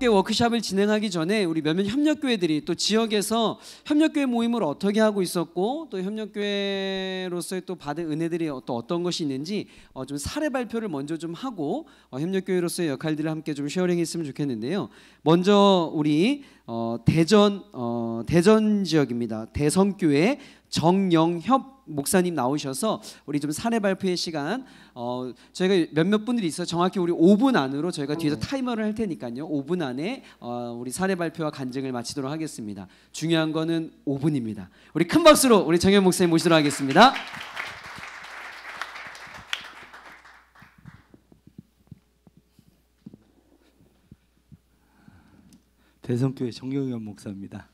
협력교회 워크숍을 진행하기 전에 우리 몇몇 협력교회들이 또 지역에서 협력교회 모임을 어떻게 하고 있었고 또 협력교회로서의 또 받은 은혜들이 또 어떤 것이 있는지 좀 사례 발표를 먼저 좀 하고 협력교회로서의 역할들을 함께 좀 쉐어링했으면 좋겠는데요. 먼저 우리 대전 지역입니다. 대성교회 정영협 목사님 나오셔서 우리 좀 사례 발표의 시간 저희가 몇몇 분들이 있어요. 정확히 우리 5분 안으로 저희가 뒤에서 타이머를 할 테니까요. 5분 안에 우리 사례 발표와 간증을 마치도록 하겠습니다. 중요한 거는 5분입니다. 우리 큰 박수로 우리 정영 목사님 모시도록 하겠습니다. 대성교회 정영현 목사입니다.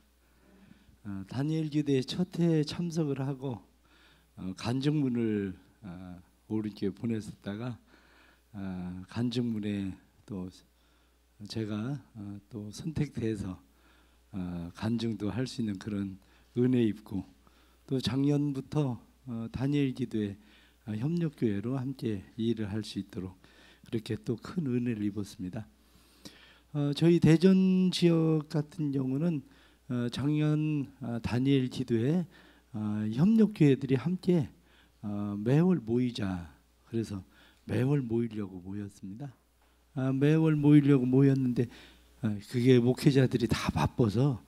다니엘 기도에 첫 해에 참석을 하고 간증문을 오른교회 보냈었다가 간증문에 또 제가 또 선택돼서 간증도 할 수 있는 그런 은혜 입고 또 작년부터 다니엘 기도에 협력교회로 함께 일을 할 수 있도록 그렇게 또 큰 은혜를 입었습니다. 저희 대전 지역 같은 경우는 작년 다니엘 기도에 협력교회들이 함께 매월 모이자 그래서 매월 모이려고 모였습니다. 매월 모이려고 모였는데 그게 목회자들이 다 바빠서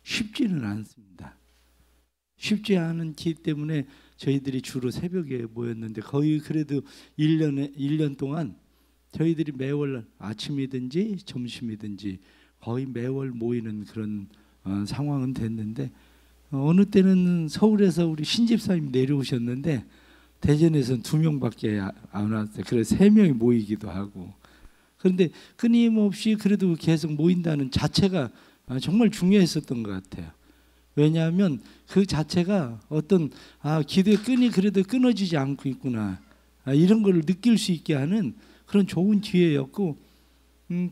쉽지는 않습니다. 쉽지 않기 때문에 저희들이 주로 새벽에 모였는데 거의 그래도 1년 동안 저희들이 매월 아침이든지 점심이든지 거의 매월 모이는 그런 상황은 됐는데 어느 때는 서울에서 우리 신집사님 내려오셨는데 대전에서는 2명밖에 안 왔어요. 그래서 3명이 모이기도 하고 그런데 끊임없이 그래도 계속 모인다는 자체가 정말 중요했었던 것 같아요. 왜냐하면 그 자체가 어떤 기도의 끈이 그래도 끊어지지 않고 있구나 이런 걸 느낄 수 있게 하는 그런 좋은 기회였고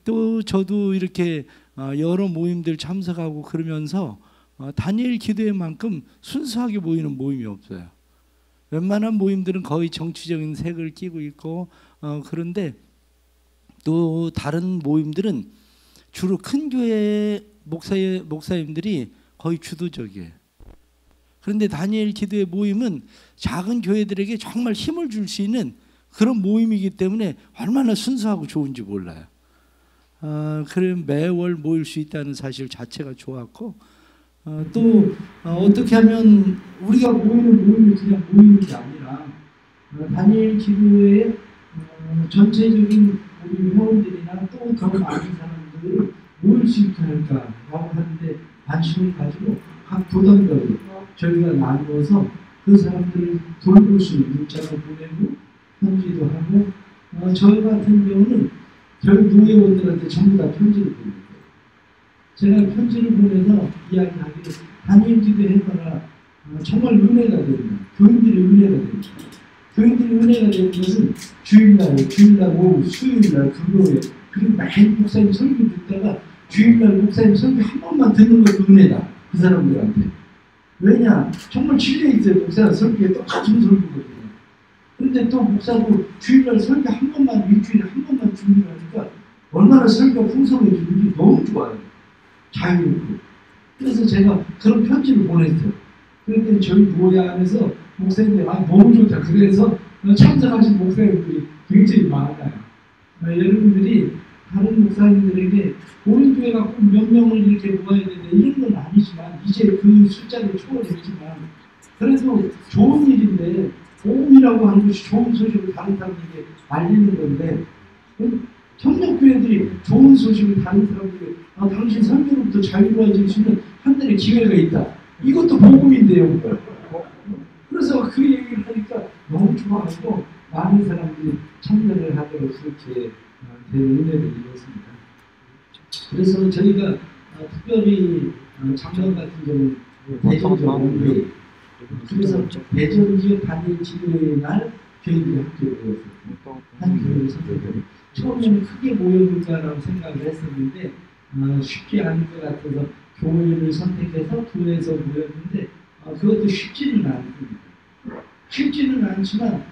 또 저도 이렇게 여러 모임들 참석하고 그러면서 다니엘 기도회만큼 순수하게 모이는 모임이 없어요. 웬만한 모임들은 거의 정치적인 색을 띠고 있고 그런데 또 다른 모임들은 주로 큰 교회 목사님들이 거의 주도적이에요. 그런데 다니엘 기도회 모임은 작은 교회들에게 정말 힘을 줄 수 있는 그런 모임이기 때문에 얼마나 순수하고 좋은지 몰라요. 그래 매월 모일 수 있다는 사실 자체가 좋았고 또 어떻게 하면 우리가 모이는 모임이 그냥 모이는 게 아니라 다니엘 기도회의 전체적인 우리 회원들이나 또 더 많은 사람들을 모일 수 있게 할까라고 하는데 관심을 가지고 각 도단별로 저희가 나누어서 그 사람들을 돌볼 수 있는 문자를 보내고 편지도 하고 저희 같은 경우는 저희 노예원들한테 전부 다 편지를 보내요. 제가 편지를 보내서 이야기하기를 다니엘 기도회 해봐라 정말 은혜가 됩니다. 교인들의 은혜가 됩니다. 교인들의 은혜가 되는 것은 주일날 오후 수요일날 금요일 그리고 매일 목사님 설교 듣다가 주일날 목사님 설교 한 번만 듣는 것도 은혜다. 그 사람들한테. 왜냐? 정말 진리에 있어요. 목사 설교에 똑같은 설교거든요. 그런데 또 목사도 주일날 설교 한 번만 일주일에 한 번만 준비를 하니까 얼마나 설교가 풍성해지는지 너무 좋아요. 자유롭고. 그래서 제가 그런 편지를 보냈어요. 그런데 저희 교회 안에서 목사님들이 너무 좋다. 그래서 참석하신 목사님들이 굉장히 많아요. 여러분들이 다른 목사님들에게 고린교회가 꼭 몇 명을 이렇게 모아야 되는데 이런 건 아니지만 이제 그 숫자를 초월했지만 그래도 좋은 일인데 복음이라고 하는 것이 좋은 소식을 다른 사람들에게 알리는 건데 협력교회들이 좋은 소식을 다른 사람들에게 당신 설교로부터 자유로워질 수 있는 한들의 기회가 있다. 이것도 복음인데요. 그래서 그 얘기를 하니까 너무 좋아하고 많은 사람들이 참여를 하도록 그렇게 된 은혜를 이뤘습니다. 그래서 저희가 특별히 작년 같은 경우는 대전 지역에 그래서 대전 지역 다니엘 기도회 날 교인들이 함께 모였어요. 한 교회를 선택해서 처음에는 크게 모여볼까라고 생각을 했었는데 쉽지 않을 것 같아서 교회를 선택해서 교회에서 모였는데 그것도 쉽지는 않습니다. 쉽지는 않지만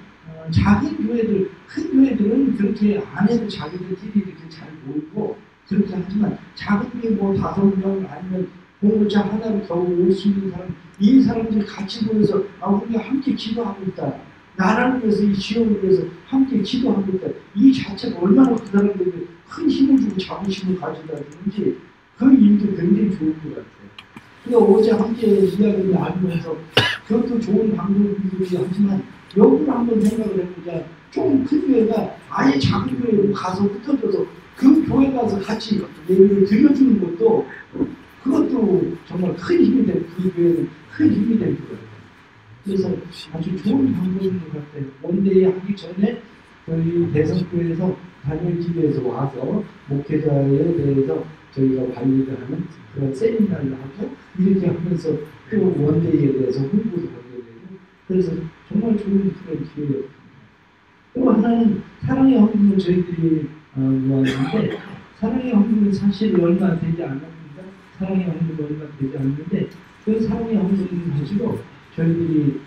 작은 교회들, 큰 교회들은 그렇게 안 해도 자기들끼리 이렇게 잘 모이고 그렇게 하지만 작은 게 뭐 5명 아니면 공동체 하나로 겨우 올 수 있는 사람, 이 사람들이 같이 모여서 우리가 함께 기도하고 있다. 나라를 위해서, 이 지역을 위해서 함께 기도하고 있다. 이 자체가 얼마나 그 사람들에게 큰 힘을 주고 자부심을 가져다 주는지 그 일도 굉장히 좋을 것 같아요. 그러니까 어제 함께 이야기를 나누면서 그것도 좋은 방법이긴 하지만 역으로 한번 생각을 해보자. 좀 큰 교회가 아예 작은 교회로 가서 흩어져서 그 교회 가서 같이 예배를 드려주는 것도 그것도 정말 큰 힘이 될, 그 교회는 큰 힘이 될 거예요. 그래서 아주 좋은 방법인 것 같아요. 원데이 하기 전에 저희 대성교회에서 단일집에서 와서 목회자에 대해서 저희가 관리를 하는 그런 세미나를 하고 이렇게 하면서 또 원데이에 대해서 홍보도 하게 되고 그래서 정말 좋은 그런 기회였습니다. 또 하나는 사랑의 헌금을 저희들이 모았는데 사랑의 헌금은 사실 얼마 되지 않았습니다. 사랑의 헌금은 얼마 되지 않는데 그 사랑의 헌금을 가지고 저희들이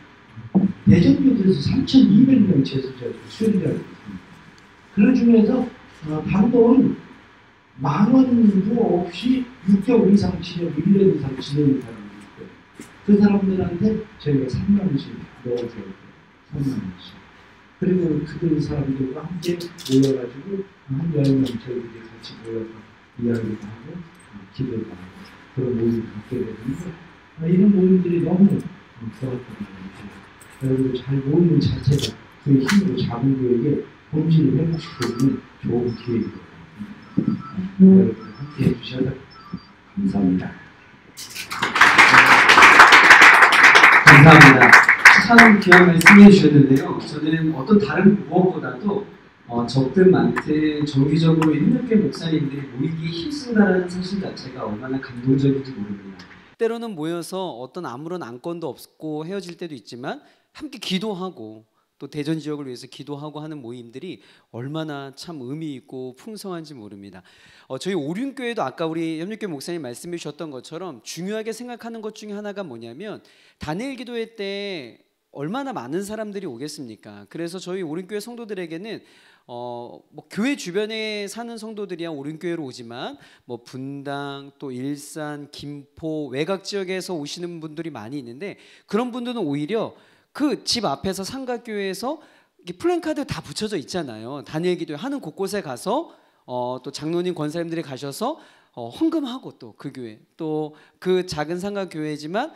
대전교도에서 3,200명 재소자를 수행자를 했습니다. 그 중에서 단돈 10,000원도 없이 6개월 이상 지내고 1년 이상 지내는 사람들이 있고요. 그 사람들한테 저희가 3만 원씩 넣어줘야 돼요. 3만 원씩. 그리고 그 사람들과 함께 모여가지고 한 10명 저희들이 같이 모여서 이야기도 하고 기도도 하고 그런 모임을 갖게 되는데 이런 모임들이 너무 좋았던 것 같아요. 여러분들 잘 모이는 자체가 그 힘으로 작은 교회에게 본질을 회복시켜주는 좋은 기회입니다. 여러분들 함께 해주셔서 감사합니다. 감사합니다. 참 귀한 말씀 해주셨는데요. 저는 어떤 다른 무엇보다도 적든 많든 정기적으로 협력교회 목사님들이 모이기에 힘쓴다는 사실 자체가 얼마나 감동적인지 모릅니다. 때로는 모여서 어떤 아무런 안건도 없고 헤어질 때도 있지만 함께 기도하고 또 대전 지역을 위해서 기도하고 하는 모임들이 얼마나 참 의미 있고 풍성한지 모릅니다. 저희 오륜교회도 아까 우리 협력교회 목사님 말씀해 주셨던 것처럼 중요하게 생각하는 것 중에 하나가 뭐냐면 단일 기도회 때 얼마나 많은 사람들이 오겠습니까? 그래서 저희 오륜교회 성도들에게는 뭐 교회 주변에 사는 성도들이야 오륜교회로 오지만 뭐 분당 또 일산, 김포 외곽 지역에서 오시는 분들이 많이 있는데 그런 분들은 오히려 그 집 앞에서 삼각교회에서 플랜카드 다 붙여져 있잖아요. 단일 기도회 하는 곳곳에 가서 또 장로님 권사님들이 가셔서 헌금하고 또 그 교회 또 그 작은 삼각교회지만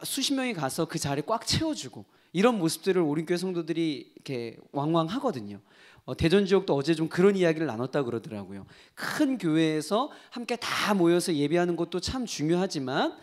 수십 명이 가서 그 자리 꽉 채워주고 이런 모습들을 오륜교회 성도들이 이렇게 왕왕하거든요. 대전 지역도 어제 좀 그런 이야기를 나눴다 그러더라고요. 큰 교회에서 함께 다 모여서 예배하는 것도 참 중요하지만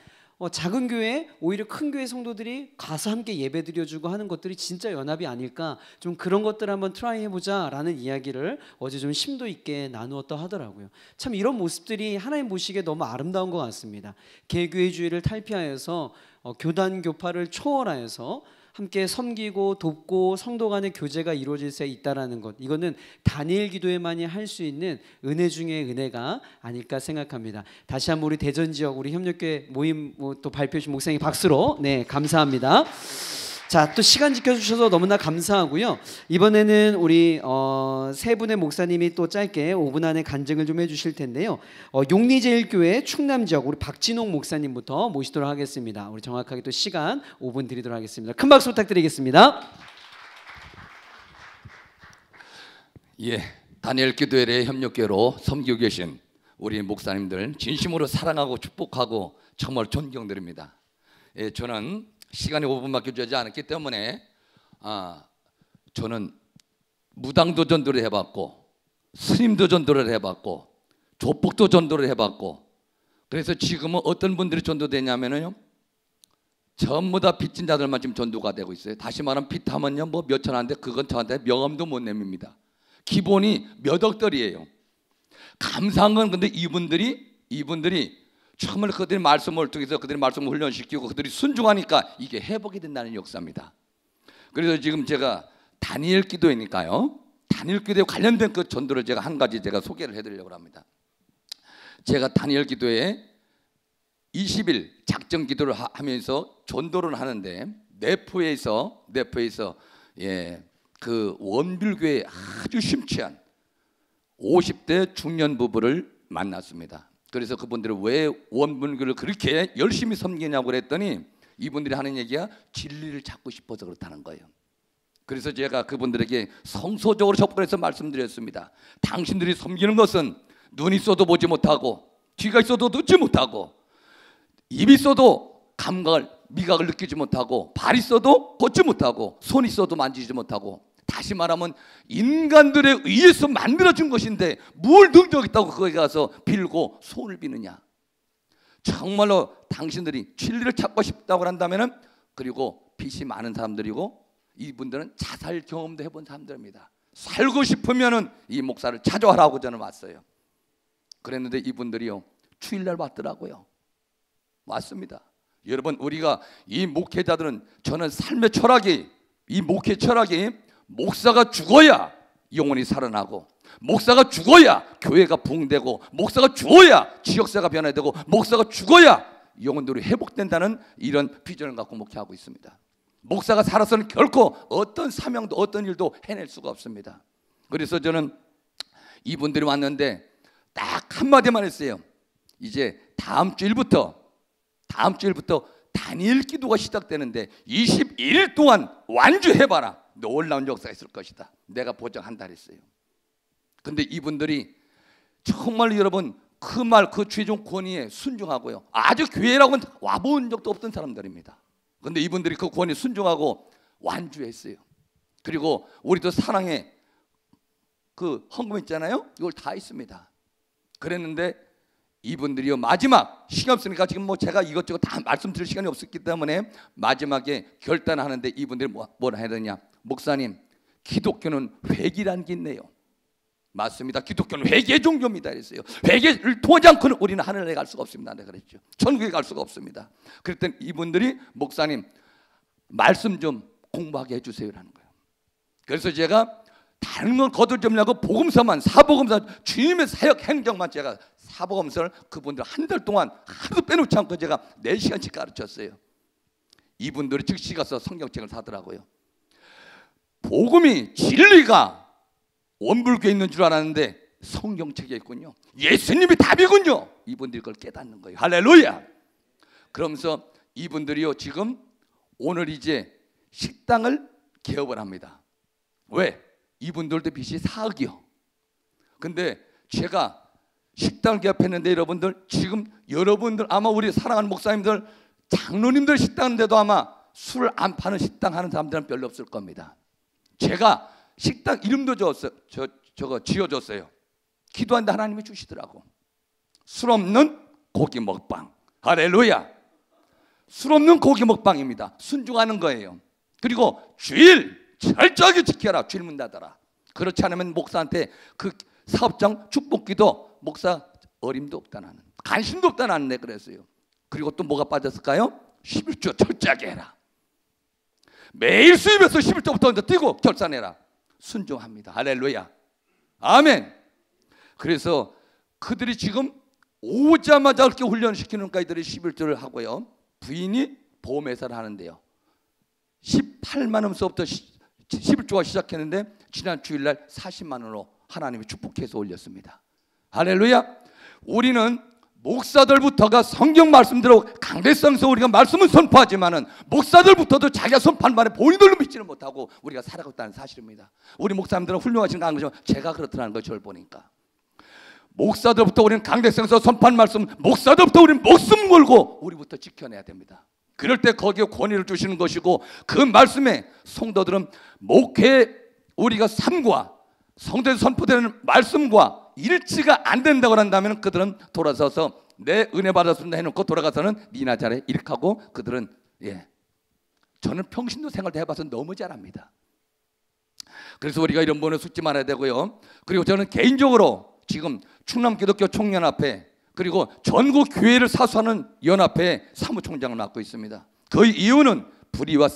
작은 교회 오히려 큰 교회 성도들이 가서 함께 예배드려주고 하는 것들이 진짜 연합이 아닐까 좀 그런 것들 한번 트라이 해보자라는 이야기를 어제 좀 심도 있게 나누었다 하더라고요. 참 이런 모습들이 하나님 보시기에 너무 아름다운 것 같습니다. 개교회주의를 탈피하여서 교단 교파를 초월하여서 함께 섬기고 돕고 성도 간의 교제가 이루어질 수 있다라는 것 이거는 단일 기도에만이 할 수 있는 은혜 중에 은혜가 아닐까 생각합니다. 다시 한번 우리 대전 지역 우리 협력교회 모임 또 발표해 주신 목사님 박수로 네 감사합니다. 자, 또 시간 지켜주셔서 너무나 감사하고요. 이번에는 우리 세 분의 목사님이 또 짧게 5분 안에 간증을 좀 해주실 텐데요. 용리제일교회 충남지역 우리 박진홍 목사님부터 모시도록 하겠습니다. 우리 정확하게 또 시간 5분 드리도록 하겠습니다. 큰 박수 부탁드리겠습니다. 예, 다니엘 기도회의 협력교회로 섬기고 계신 우리 목사님들 진심으로 사랑하고 축복하고 정말 존경드립니다. 예, 저는 시간이 5분밖에 주지 않았기 때문에 저는 무당도 전도를 해봤고 스님도 전도를 해봤고 조폭도 전도를 해봤고 그래서 지금은 어떤 분들이 전도되냐면요 전부 다 빚진 자들만 지금 전도가 되고 있어요. 다시 말하면 빚하면요 뭐 몇천 원인데 그건 저한테 명함도 못 내밉니다. 기본이 몇 억들이에요. 감사한 건 근데 이분들이 정말 그들의 말씀을 통해서 그들의 말씀을 훈련시키고 그들이 순종하니까 이게 회복이 된다는 역사입니다. 그래서 지금 제가 다니엘 기도회니까요. 다니엘 기도회 관련된 그 전도를 제가 한 가지 제가 소개를 해드리려고 합니다. 제가 다니엘 기도회에 20일 작정 기도를 하면서 전도를 하는데 내포에서 그 원빌교회 아주 심취한 50대 중년 부부를 만났습니다. 그래서 그분들이 왜 원불교를 그렇게 열심히 섬기냐고 그랬더니 이분들이 하는 얘기가 진리를 찾고 싶어서 그렇다는 거예요. 그래서 제가 그분들에게 성소적으로 접근해서 말씀드렸습니다. 당신들이 섬기는 것은 눈이 있어도 보지 못하고, 귀가 있어도 듣지 못하고, 입이 있어도 감각을, 미각을 느끼지 못하고, 발이 있어도 걷지 못하고, 손이 있어도 만지지 못하고, 다시 말하면 인간들에 의해서 만들어진 것인데 뭘 능력 있다고 거기 가서 빌고 손을 비느냐. 정말로 당신들이 진리를 찾고 싶다고 한다면, 그리고 빚이 많은 사람들이고, 이분들은 자살 경험도 해본 사람들입니다. 살고 싶으면은 이 목사를 찾아와라고 저는 왔어요. 그랬는데 이분들이요, 주일날 왔더라고요. 왔습니다. 여러분, 우리가 이 목회자들은, 저는 삶의 철학이, 이 목회 철학이 목사가 죽어야 영혼이 살아나고, 목사가 죽어야 교회가 부흥되고, 목사가 죽어야 지역사가 변화되고, 목사가 죽어야 영혼들이 회복된다는 이런 비전을 갖고 목회하고 있습니다. 목사가 살아서는 결코 어떤 사명도 어떤 일도 해낼 수가 없습니다. 그래서 저는 이분들이 왔는데 딱 한마디만 했어요. 이제 다음 주일부터 다니엘 기도가 시작되는데 21일 동안 완주해봐라. 놀라운 역사가 있을 것이다. 내가 보장한다 했어요. 근데 이분들이 정말 여러분 그 말, 그 최종 권위에 순종하고요, 아주 교회라고는 와본 적도 없던 사람들입니다. 근데 이분들이 그 권위에 순종하고 완주했어요. 그리고 우리도 사랑의 그 헌금 있잖아요, 이걸 다 있습니다. 그랬는데 이분들이요, 마지막 시간 없으니까 지금 뭐 제가 이것저것 다 말씀드릴 시간이 없었기 때문에 마지막에 결단하는데 이분들이 뭐라 해야 되냐. 목사님, 기독교는 회개라는 게 있네요. 맞습니다. 기독교는 회개 종교입니다. 그랬어요. 회개를 통하지 않고는 우리는 하늘에 갈 수가 없습니다. 내가 그랬죠. 천국에 갈 수가 없습니다. 그랬더니 이분들이 목사님, 말씀 좀 공부하게 해주세요라는 거예요. 그래서 제가 다른 건 거들점냐고 복음서만, 사복음서, 주님의 사역 행정만 제가 사복음서를 그분들 한 달 동안 하루도 빼놓지 않고 제가 4시간씩 가르쳤어요. 이분들이 즉시 가서 성경책을 사더라고요. 복음이, 진리가 원불교에 있는 줄 알았는데 성경책에 있군요. 예수님이 답이군요. 이분들이 그걸 깨닫는 거예요. 할렐루야. 그러면서 이분들이요, 지금 오늘 이제 식당을 개업을 합니다. 왜? 이분들도 빚이 4억이요. 근데 제가 식당을 개업했는데 여러분들, 지금 여러분들 아마 우리 사랑하는 목사님들, 장로님들 식당인데도 아마 술을 안 파는 식당 하는 사람들은 별로 없을 겁니다. 제가 식당 이름도 저거 지어줬어요. 기도하는데 하나님이 주시더라고. 술 없는 고기 먹방. 할렐루야. 술 없는 고기 먹방입니다. 순종하는 거예요. 그리고 주일 철저하게 지켜라. 주일 문 닫아라. 그렇지 않으면 목사한테 그 사업장 축복기도 목사 어림도 없다, 나는 관심도 없다, 나는. 내 그랬어요. 그리고 또 뭐가 빠졌을까요? 11조 철저하게 해라. 매일 수입에서 11조부터 먼저 뛰고 결산해라. 순종합니다. 할렐루야. 아멘. 그래서 그들이 지금 오자마자 그렇게 훈련시키는 까이들이 11조를 하고요, 부인이 보험회사를 하는데요, 18만 원서부터 11조가 시작했는데 지난 주일날 40만 원으로 하나님이 축복해서 올렸습니다. 할렐루야. 우리는 목사들부터가 성경 말씀대로 강대성에서 우리가 말씀은 선포하지만은 목사들부터도 자기가 선포한 말에 본인들로 믿지는 못하고 우리가 살아가고 있다는 사실입니다. 우리 목사님들은 훌륭하신 거 아니죠? 제가 그렇더라는 걸 저를 보니까. 목사들부터 우리는 강대성에서 선포한 말씀, 목사들부터 우리는 목숨 걸고 우리부터 지켜내야 됩니다. 그럴 때 거기에 권위를 주시는 것이고, 그 말씀에 성도들은 목회 우리가 삶과 성도에서 선포되는 말씀과 일치가 안 된다고 한다면 그들은 돌아서서 내 은혜 받았습니다 해놓고 돌아가서는 니나 잘해 이렇게 하고, 그들은 저는 평신도 생활도 해봐서 너무 잘합니다. 그래서 우리가 이런 분을 속지 말아야 되고요. 그리고 저는 개인적으로 지금 충남기독교 총연합회, 그리고 전국 교회를 사수하는 연합회 사무총장을 맡고 있습니다. 그 이유는 불의와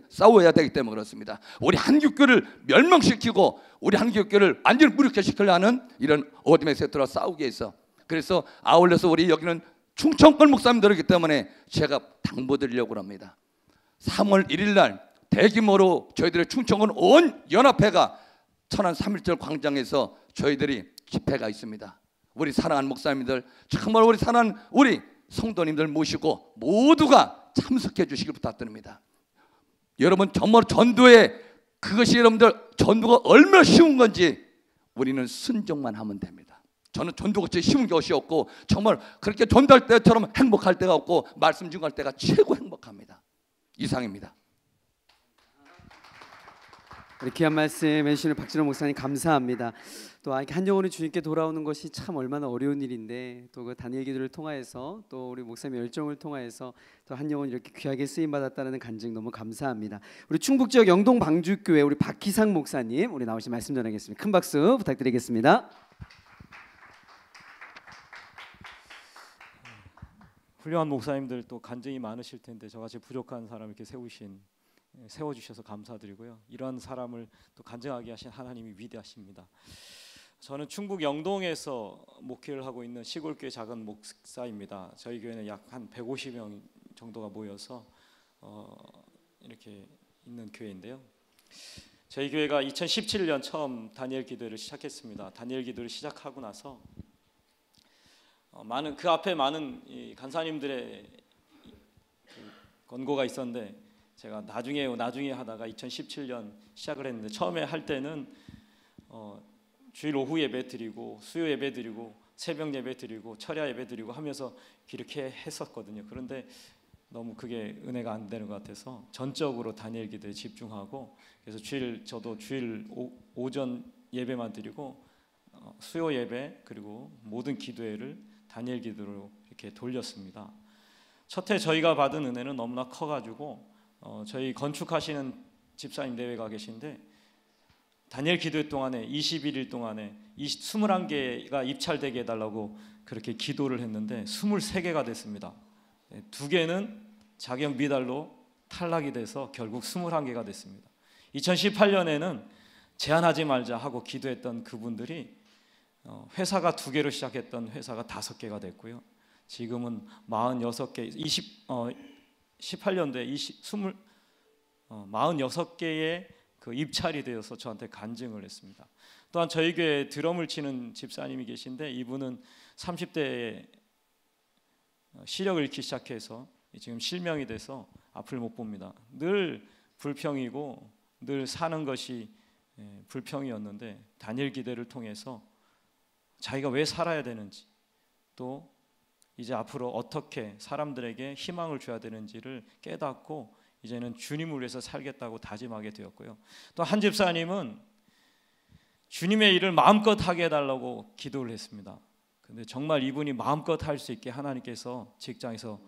싸워야 되기 때문에 그렇습니다. 우리 한국교를 멸망시키고 우리 한국교를 완전히 무력화시키려 하는 이런 어둠의 세트와 싸우기 위해서, 그래서 아울러서 우리 여기는 충청권 목사님들이기 때문에 제가 당부드리려고 합니다. 3월 1일 날 대규모로 저희들의 충청권 온 연합회가 천안 3.1절 광장에서 저희들이 집회가 있습니다. 우리 사랑하는 목사님들, 정말 우리 사랑하는 우리 성도님들 모시고 모두가 참석해 주시길 부탁드립니다. 여러분 정말 전도에 그것이 여러분들 전도가 얼마나 쉬운 건지 우리는 순종만 하면 됩니다. 저는 전도가 제일 쉬운 것이 없고 정말 그렇게 전도할 때처럼 행복할 때가 없고 말씀 중할 때가 최고 행복합니다. 이상입니다. 우리 귀한 말씀 해주시는 박진호 목사님 감사합니다. 또 한영혼이 주님께 돌아오는 것이 참 얼마나 어려운 일인데 또 그 다니엘 기도를 통하여서 또 우리 목사님의 열정을 통하여서 또 한영혼이 이렇게 귀하게 쓰임 받았다는 간증 너무 감사합니다. 우리 충북 지역 영동 방주교회 우리 박희상 목사님 우리 나오신 말씀 전하겠습니다. 큰 박수 부탁드리겠습니다. 훌륭한 목사님들 또 간증이 많으실 텐데 저같이 부족한 사람 이렇게 세워주셔서 감사드리고요. 이런 사람을 또 간증하게 하신 하나님이 위대하십니다. 저는 충북 영동에서 목회를 하고 있는 시골교회 작은 목사입니다. 저희 교회는 약 한 150명 정도가 모여서 이렇게 있는 교회인데요. 저희 교회가 2017년 처음 다니엘 기도회를 시작했습니다. 다니엘 기도를 시작하고 나서 많은 그 앞에 많은 이 간사님들의 권고가 있었는데 제가 나중에 하다가 2017년 시작을 했는데 처음에 할 때는 주일 오후 예배 드리고 수요 예배 드리고 새벽 예배 드리고 철야 예배 드리고 하면서 이렇게 했었거든요. 그런데 너무 그게 은혜가 안 되는 것 같아서 전적으로 다니엘 기도에 집중하고 그래서 저도 주일 오전 예배만 드리고 수요 예배 그리고 모든 기도회를 다니엘 기도로 이렇게 돌렸습니다. 첫 해 저희가 받은 은혜는 너무나 커가지고 저희 건축하시는 집사님 내외가 계신데 다니엘 기도회 동안에 21일 동안에 21개가 입찰되게 해달라고 그렇게 기도를 했는데 23개가 됐습니다. 2개는 자격 미달로 탈락이 돼서 결국 21개가 됐습니다. 2018년에는 제한하지 말자 하고 기도했던 그분들이 회사가 2개로 시작했던 회사가 5개가 됐고요. 지금은 46개, 18년도에 46개의 그 입찰이 되어서 저한테 간증을 했습니다. 또한 저희 교회에 드럼을 치는 집사님이 계신데 이분은 30대에 시력을 잃기 시작해서 지금 실명이 돼서 앞을 못 봅니다. 늘 불평이고 늘 사는 것이 불평이었는데 다니엘 기도를 통해서 자기가 왜 살아야 되는지 또 이제 앞으로 어떻게 사람들에게 희망을 줘야 되는지를 깨닫고 이제는 주님을 위해서 살겠다고 다짐하게 되었고요. 또 한 집사님은 주님의 일을 마음껏 하게 해달라고 기도를 했습니다. 근데 정말 이분이 마음껏 할 수 있게 하나님께서 직장에서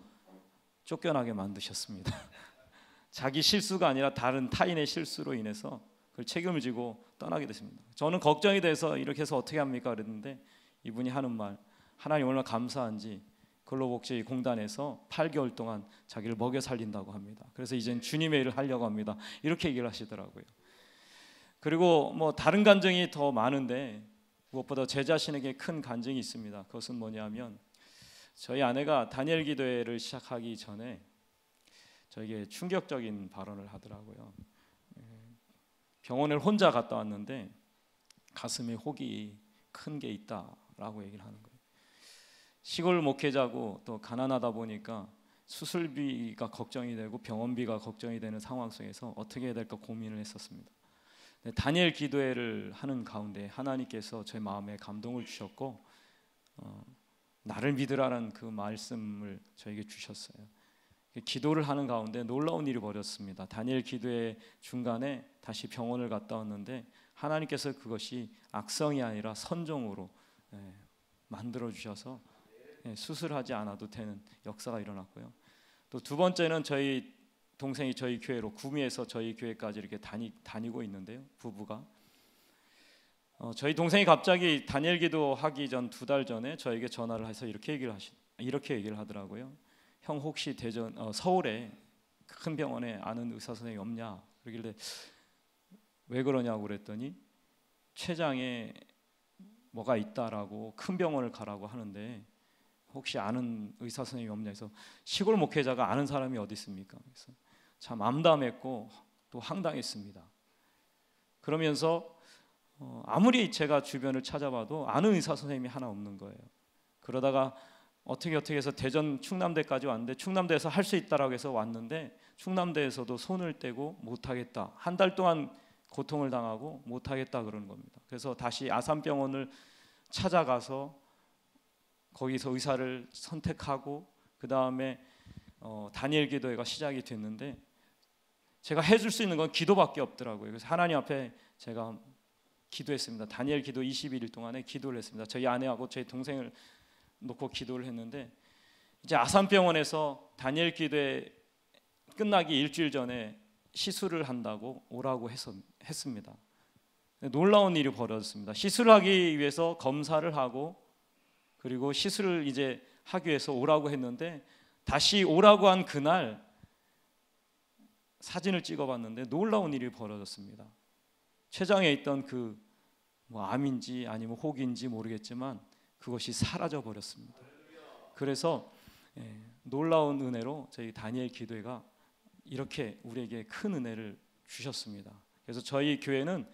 쫓겨나게 만드셨습니다. 자기 실수가 아니라 다른 타인의 실수로 인해서 그걸 책임을 지고 떠나게 됐습니다. 저는 걱정이 돼서 이렇게 해서 어떻게 합니까? 그랬는데 이분이 하는 말 하나님 얼마나 감사한지 근로복지공단에서 8개월 동안 자기를 먹여 살린다고 합니다. 그래서 이젠 주님의 일을 하려고 합니다. 이렇게 얘기를 하시더라고요. 그리고 뭐 다른 간증이 더 많은데 무엇보다 제 자신에게 큰 간증이 있습니다. 그것은 뭐냐면 저희 아내가 다니엘 기도회를 시작하기 전에 저에게 충격적인 발언을 하더라고요. 병원을 혼자 갔다 왔는데 가슴에 혹이 큰 게 있다라고 얘기를 하는 거예요. 시골 목회자고 또 가난하다 보니까 수술비가 걱정이 되고 병원비가 걱정이 되는 상황 속에서 어떻게 해야 될까 고민을 했었습니다. 다니엘 기도회를 하는 가운데 하나님께서 제 마음에 감동을 주셨고 나를 믿으라는 그 말씀을 저에게 주셨어요. 기도를 하는 가운데 놀라운 일이 벌어졌습니다. 다니엘 기도회 중간에 다시 병원을 갔다 왔는데 하나님께서 그것이 악성이 아니라 선종으로 만들어 주셔서 수술하지 않아도 되는 역사가 일어났고요. 또 두 번째는 저희 동생이 저희 교회로 구미에서 저희 교회까지 이렇게 다니고 있는데요. 부부가 저희 동생이 갑자기 다니엘 기도하기 전 2달 전에 저에게 전화를 해서 이렇게 얘기를 하더라고요. 형 혹시 서울에 큰 병원에 아는 의사 선생님이 없냐? 그러길래 왜 그러냐고 그랬더니 췌장에 뭐가 있다라고 큰 병원을 가라고 하는데 혹시 아는 의사 선생님이 없냐 해서 시골 목회자가 아는 사람이 어디 있습니까? 그래서 참 암담했고 또 황당했습니다. 그러면서 아무리 제가 주변을 찾아봐도 아는 의사 선생님이 하나 없는 거예요. 그러다가 어떻게 해서 대전 충남대까지 왔는데, 충남대에서 할 수 있다라고 해서 왔는데 충남대에서도 손을 떼고 못하겠다, 한 달 동안 고통을 당하고 못하겠다 그러는 겁니다. 그래서 다시 아산병원을 찾아가서 거기서 의사를 선택하고 그 다음에 다니엘 기도회가 시작이 됐는데, 제가 해줄 수 있는 건 기도밖에 없더라고요. 그래서 하나님 앞에 제가 기도했습니다. 다니엘 기도 21일 동안에 기도를 했습니다. 저희 아내하고 저희 동생을 놓고 기도를 했는데, 이제 아산병원에서 다니엘 기도회 끝나기 일주일 전에 시술을 한다고 오라고 했습니다. 놀라운 일이 벌어졌습니다. 시술을 하기 위해서 검사를 하고 그리고 시술을 이제 하기 위해서 오라고 했는데, 다시 오라고 한 그날 사진을 찍어봤는데 놀라운 일이 벌어졌습니다. 췌장에 있던 그 암인지 아니면 혹인지 모르겠지만 그것이 사라져 버렸습니다. 그래서 놀라운 은혜로 저희 다니엘 기도회가 이렇게 우리에게 큰 은혜를 주셨습니다. 그래서 저희 교회는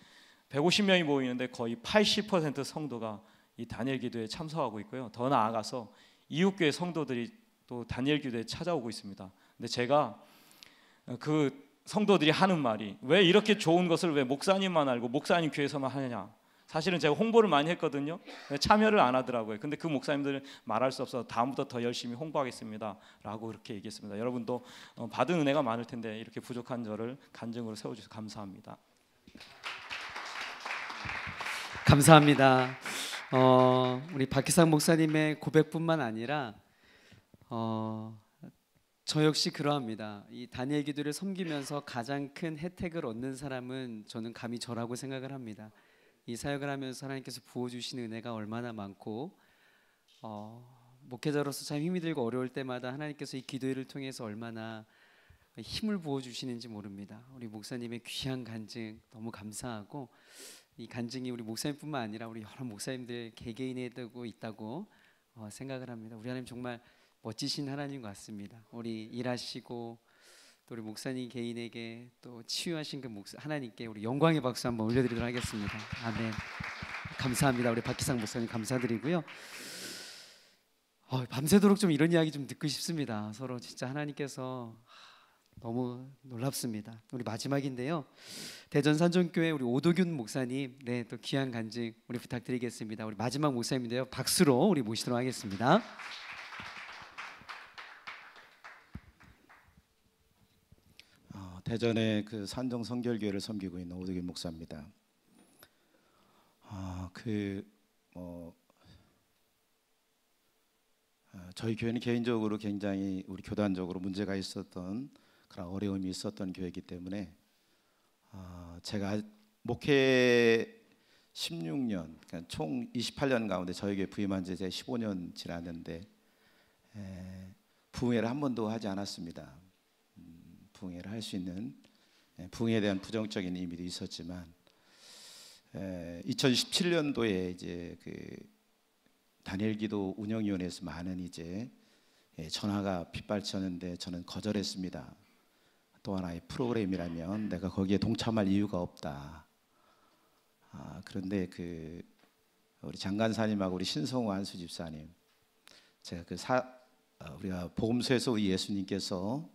150명이 모이는데 거의 80% 성도가 이 다니엘 기도회에 참석하고 있고요. 더 나아가서 이웃교회 성도들이 또 다니엘 기도회에 찾아오고 있습니다. 근데 제가 그 성도들이 하는 말이, 왜 이렇게 좋은 것을 왜 목사님만 알고 목사님 교회에서만 하느냐. 사실은 제가 홍보를 많이 했거든요. 참여를 안 하더라고요. 근데 그 목사님들은 말할 수 없어서 다음부터 더 열심히 홍보하겠습니다 라고 그렇게 얘기했습니다. 여러분도 받은 은혜가 많을 텐데 이렇게 부족한 저를 간증으로 세워주셔서 감사합니다. 감사합니다. 우리 박희상 목사님의 고백뿐만 아니라 저 역시 그러합니다. 이 다니엘 기도를 섬기면서 가장 큰 혜택을 얻는 사람은 저는 감히 저라고 생각을 합니다. 이 사역을 하면서 하나님께서 부어주시는 은혜가 얼마나 많고, 목회자로서 참 힘이 들고 어려울 때마다 하나님께서 이 기도회를 통해서 얼마나 힘을 부어주시는지 모릅니다. 우리 목사님의 귀한 간증 너무 감사하고, 이 간증이 우리 목사님뿐만 아니라 우리 여러 목사님들 개개인에도 있다고 생각을 합니다. 우리 하나님 정말 멋지신 하나님 같습니다. 우리 일하시고 또 우리 목사님 개인에게 또 치유하신 그 하나님께 우리 영광의 박수 한번 올려드리도록 하겠습니다. 아멘. 감사합니다. 우리 박희상 목사님 감사드리고요. 밤새도록 좀 이런 이야기 좀 듣고 싶습니다. 서로 진짜 하나님께서 너무 놀랍습니다. 우리 마지막인데요. 대전 산정교회 우리 오도균 목사님, 또 귀한 간증 우리 부탁드리겠습니다. 우리 마지막 목사님인데요. 박수로 우리 모시도록 하겠습니다. 대전의 그 산정 성결교회를 섬기고 있는 오도균 목사입니다. 저희 교회는 개인적으로 굉장히 우리 교단적으로 문제가 있었던 그런 어려움이 있었던 교회이기 때문에 제가 목회 16년, 그러니까 총 28년 가운데 저희 교회 부임한 지 이제 15년 지났는데 부흥회를 한 번도 하지 않았습니다. 부흥회를 할 수 있는, 부흥에 대한 부정적인 의미도 있었지만 2017년도에 이제 그 다니엘 기도 운영위원회에서 많은 이제 전화가 빗발쳤는데 저는 거절했습니다. 또 하나의 프로그램이라면 내가 거기에 동참할 이유가 없다. 그런데 그 우리 장간사님하고 우리 신성호 안수 집사님, 제가 우리가 복음서에서 우리 예수님께서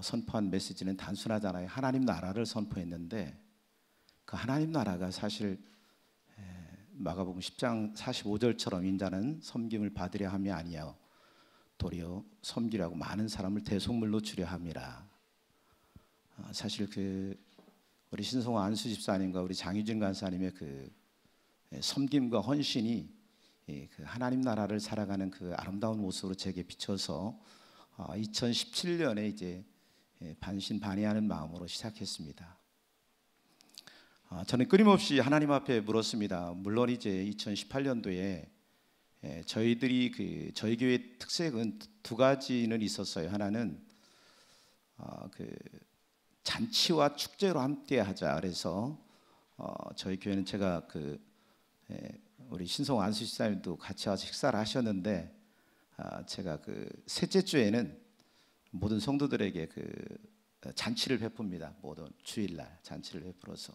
선포한 메시지는 단순하잖아요. 하나님 나라를 선포했는데 그 하나님 나라가 사실 마가복음 10장 45절처럼 인자는 섬김을 받으려 함이 아니요 도리어 섬기려고 많은 사람을 대속물로 주려 함이라. 사실 그 우리 신성호 안수 집사님과 우리 장유진 간사님의 그 섬김과 헌신이 그 하나님 나라를 살아가는 그 아름다운 모습으로 제게 비춰서 2017년에 이제 반신반의하는 마음으로 시작했습니다. 저는 끊임없이 하나님 앞에 물었습니다. 물론 이제 2018년도에 저희들이 저희 교회 특색은 두 가지는 있었어요. 하나는 그 잔치와 축제로 함께하자. 그래서 저희 교회는 제가 우리 신성 안수 집사님도 같이 와서 식사를 하셨는데 제가 그 셋째 주에는 모든 성도들에게 그 잔치를 베풉니다. 모든 주일날 잔치를 베풀어서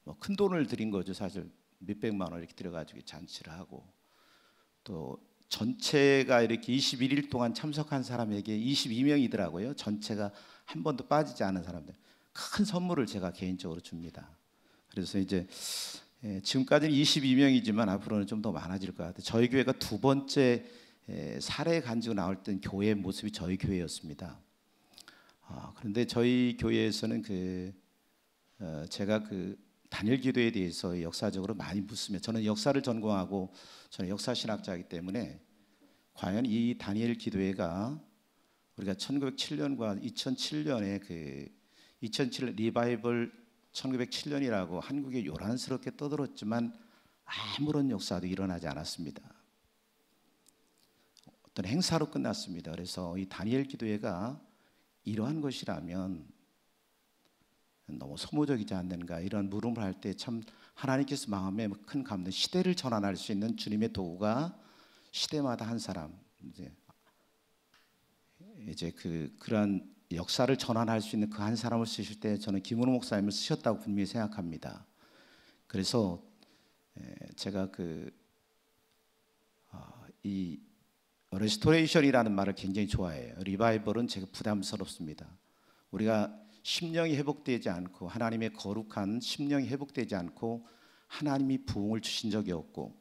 뭐 큰 돈을 들인 거죠. 사실 몇백만 원 이렇게 들여가지고 잔치를 하고, 또 전체가 이렇게 21일 동안 참석한 사람에게 22명이더라고요. 전체가 한 번도 빠지지 않은 사람들. 큰 선물을 제가 개인적으로 줍니다. 그래서 이제 지금까지는 22명이지만 앞으로는 좀 더 많아질 것 같아요. 저희 교회가 두 번째 사례 간증 나올 땐 교회의 모습이 저희 교회였습니다. 그런데 저희 교회에서는 제가 단일 기도에 대해서 역사적으로 많이 묻습니다. 저는 역사를 전공하고 저는 역사 신학자이기 때문에 과연 이 다니엘 기도회가 우리가 1907년과 2007년에 2007년 리바이벌 1907년이라고 한국에 요란스럽게 떠들었지만 아무런 역사도 일어나지 않았습니다. 어떤 행사로 끝났습니다. 그래서 이 다니엘 기도회가 이러한 것이라면 너무 소모적이지 않는가, 이런 물음을 할 때 참 하나님께서 마음에 큰 감동, 시대를 전환할 수 있는 주님의 도구가 시대마다 한 사람, 이제 그러한 역사를 전환할 수 있는 그 한 사람을 쓰실 때 저는 김은호 목사님을 쓰셨다고 분명히 생각합니다. 그래서 제가 이 레스토레이션이라는 말을 굉장히 좋아해요. 리바이벌은 제가 부담스럽습니다. 우리가 심령이 회복되지 않고, 하나님의 거룩한 심령이 회복되지 않고 하나님이 부흥을 주신 적이 없고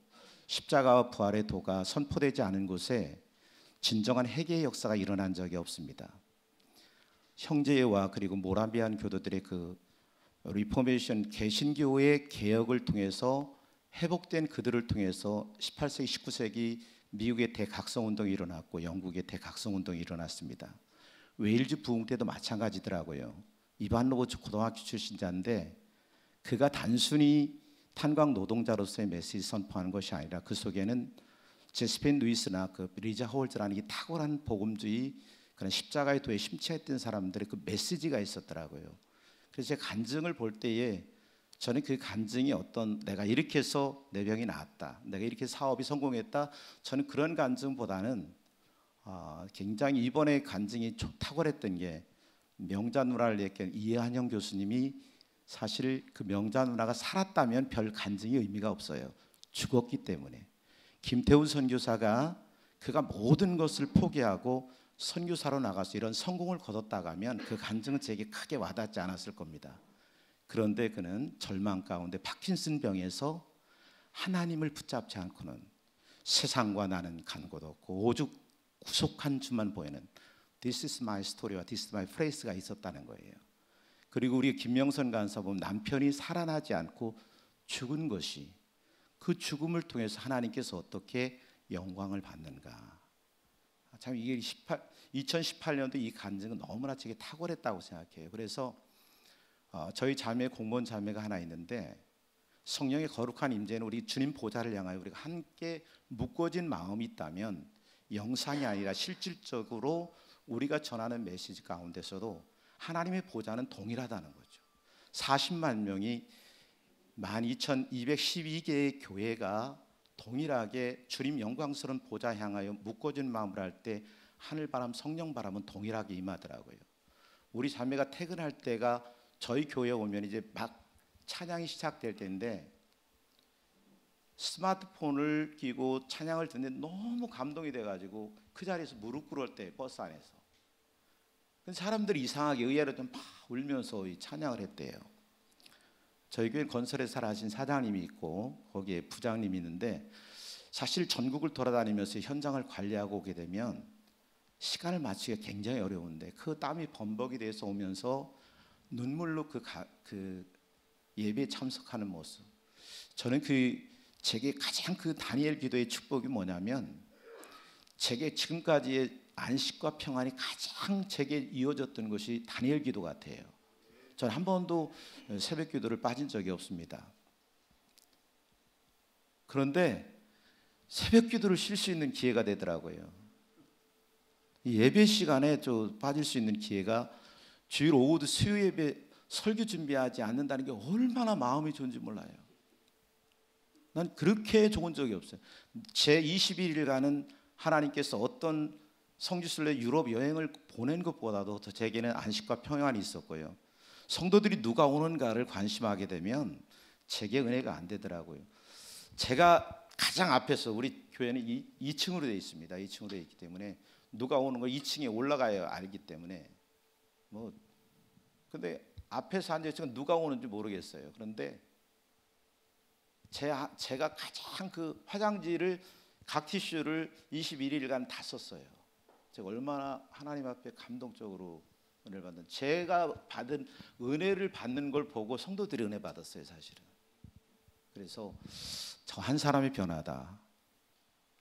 십자가와 부활의 도가 선포되지 않은 곳에 진정한 회개의 역사가 일어난 적이 없습니다. 형제와 그리고 모라비안 교도들의 리포메이션 개신교의 개혁을 통해서 회복된 그들을 통해서 18세기 19세기 미국의 대각성운동이 일어났고 영국의 대각성운동이 일어났습니다. 웨일즈 부흥 때도 마찬가지더라고요. 이반 로버츠 고등학교 출신자인데 그가 단순히 탄광 노동자로서의 메시지 선포하는 것이 아니라 그 속에는 제스펜 루이스나 리자 하월즈라는 이 탁월한 복음주의, 그런 십자가의 도에 심취했던 사람들의 그 메시지가 있었더라고요. 그래서 제 간증을 볼 때에 저는 그 간증이 내가 이렇게 해서 내 병이 나았다, 내가 이렇게 사업이 성공했다, 저는 그런 간증보다는 굉장히 이번에 간증이 탁월했던 게 명자 누나를 얘기한 이해한영 교수님이 사실 그 명자 누나가 살았다면 별 간증이 의미가 없어요. 죽었기 때문에. 김태훈 선교사가 그가 모든 것을 포기하고 선교사로 나가서 이런 성공을 거뒀다고 하면 그 간증은 제게 크게 와닿지 않았을 겁니다. 그런데 그는 절망 가운데 파킨슨 병에서 하나님을 붙잡지 않고는 세상과 나는 간 곳 없고 오죽 구속한 주만 보이는 This is my story와 This is my phrasega 있었다는 거예요. 그리고 우리 김명선 간사 보면 남편이 살아나지 않고 죽은 것이, 그 죽음을 통해서 하나님께서 어떻게 영광을 받는가. 참 이게 2018년도 이 간증은 너무나 제게 탁월했다고 생각해요. 그래서 저희 자매, 공무원 자매가 하나 있는데 성령의 거룩한 임재는 우리 주님 보좌를 향하여 우리가 함께 묶어진 마음이 있다면 영상이 아니라 실질적으로 우리가 전하는 메시지 가운데서도 하나님의 보좌는 동일하다는 거죠. 40만 명이 12,212개의 교회가 동일하게 주님 영광스러운 보좌 향하여 묶어진 마음을 할 때 하늘바람, 성령바람은 동일하게 임하더라고요. 우리 자매가 퇴근할 때가 저희 교회에 오면 이제 막 찬양이 시작될 때인데 스마트폰을 끼고 찬양을 듣는데 너무 감동이 돼가지고 그 자리에서 무릎 꿇을 때 버스 안에서 사람들이 이상하게 의외로 좀 막 울면서 이 찬양을 했대요. 저희 교회 건설에 살아신 사장님이 있고 거기에 부장님이 있는데 사실 전국을 돌아다니면서 현장을 관리하고 오게 되면 시간을 맞추기가 굉장히 어려운데 그 땀이 범벅이 돼서 오면서 눈물로 그 예배에 참석하는 모습, 저는 제게 가장 다니엘 기도의 축복이 뭐냐면 제게 지금까지의 안식과 평안이 가장 제게 이어졌던 것이 다니엘 기도 같아요. 저는 한 번도 새벽 기도를 빠진 적이 없습니다. 그런데 새벽 기도를 쉴 수 있는 기회가 되더라고요. 이 예배 시간에 빠질 수 있는 기회가 주일 오후도 수요 예배 설교 준비하지 않는다는 게 얼마나 마음이 좋은지 몰라요. 난 그렇게 좋은 적이 없어요. 제 21일간은 하나님께서 어떤 성지순례 유럽 여행을 보낸 것보다도 더 제게는 안식과 평안이 있었고요. 성도들이 누가 오는가를 관심하게 되면 제게 은혜가 안 되더라고요. 제가 가장 앞에서, 우리 교회는 2층으로 되어 있습니다. 2층으로 되어 있기 때문에 누가 오는 거 2층에 올라가야 알기 때문에 뭐 근데 앞에서 앉아 있으면 누가 오는지 모르겠어요. 그런데 제가 가장 그 화장지를 각 티슈를 21일간 다 썼어요. 제가 얼마나 하나님 앞에 감동적으로 은혜를 받는, 제가 받은 은혜를 받는 걸 보고 성도들이 은혜 받았어요, 사실은. 그래서 저 한 사람이 변하다,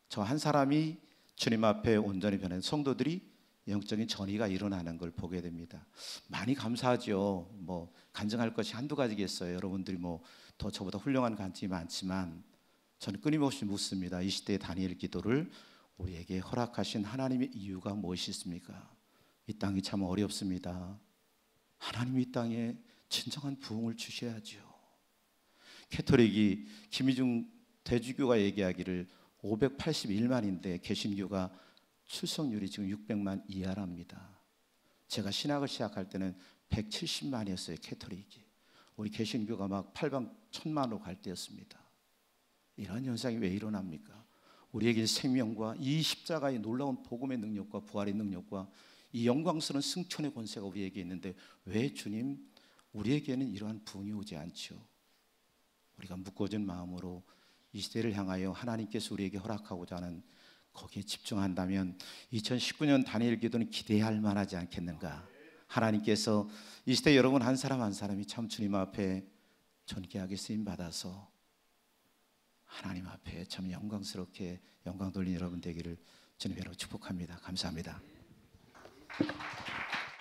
저 한 사람이 주님 앞에 온전히 변한 성도들이 영적인 전이가 일어나는 걸 보게 됩니다. 많이 감사하죠. 뭐 간증할 것이 한두 가지겠어요. 여러분들이 뭐 더 저보다 훌륭한 간증이 많지만 저는 끊임없이 묻습니다. 이 시대의 다니엘 기도를 우리에게 허락하신 하나님의 이유가 무엇이 있습니까? 이 땅이 참 어렵습니다. 하나님이 이 땅에 진정한 부흥을 주셔야죠. 캐토릭이 김희중 대주교가 얘기하기를 581만인데 개신교가 출석률이 지금 600만 이하랍니다. 제가 신학을 시작할 때는 170만이었어요, 캐토릭이. 우리 개신교가 막 8만 1000만으로 갈 때였습니다. 이런 현상이 왜 일어납니까? 우리에게 생명과 이 십자가의 놀라운 복음의 능력과 부활의 능력과 이 영광스러운 승천의 권세가 우리에게 있는데 왜 주님 우리에게는 이러한 부흥이 오지 않죠? 우리가 묶어진 마음으로 이 시대를 향하여 하나님께서 우리에게 허락하고자 하는 거기에 집중한다면 2019년 다니엘 기도는 기대할 만하지 않겠는가? 하나님께서 이 시대 여러분 한 사람 한 사람이 참 주님 앞에 존귀하게 쓰임 받아서 하나님 앞에 참 영광스럽게 영광 돌린 여러분 되기를 주님으로 축복합니다. 감사합니다.